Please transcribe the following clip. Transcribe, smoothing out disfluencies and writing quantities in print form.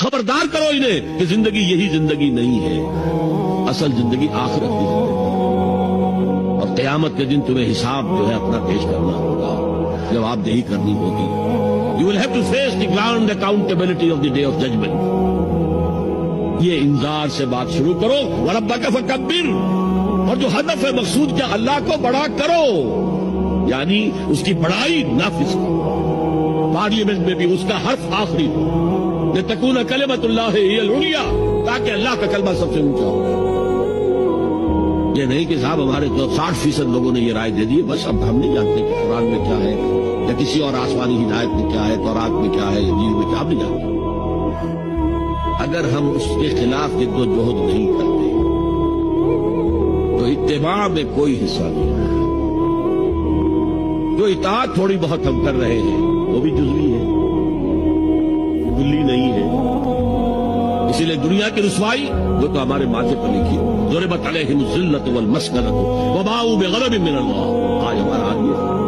خبردار کرو انہیں کہ زندگی یہی زندگی نہیں ہے، اصل زندگی آخرت کی زندگی، اور قیامت کے دن تمہیں حساب جو ہے اپنا پیش کرنا ہوگا، جواب دہی کرنی ہوگی. You will have to face the ground accountability of the day of judgment. یہ انذار سے بات شروع کرو. وَرَبَّكَ فَكَبِّرْ، اور جو ہدف ہے مقصود کیا، اللہ کو بڑا کرو، یعنی اس کی بڑائی نافذ کرو. پارلیمنٹ میں بھی اس کا حرف آخری ہو، لِتَكُونَ كَلِمَةُ اللَّهِ هِيَ الْعُلْيَا، تاکہ اللہ کا کلمہ سب سے اونچا ہو. یہ نہیں کہ صاحب ہمارے تو 60% لوگوں نے یہ رائے دے دی، بس اب ہم نہیں جانتے کہ قرآن میں کیا ہے یا کسی اور آسمانی ہدایت میں کیا ہے، تورات میں کیا ہے، انجیل میں کیا، ہم نہیں جانتے. اگر ہم اس کے خلاف جد و جہد نہیں کرتے تو اتباع میں کوئی حصہ نہیں ہے. جو اطاعت تھوڑی بہت ہم کر رہے ہیں وہ بھی جزوی ہے، کلی نہیں ہے. اسی لیے دنیا کی رسوائی وہ تو ہمارے ماتھے پر لکھی ہے. ضربت علیہم الذلۃ والمسکنۃ وباؤوا بغضب من اللہ. آج ہمارا حال یہ ہے.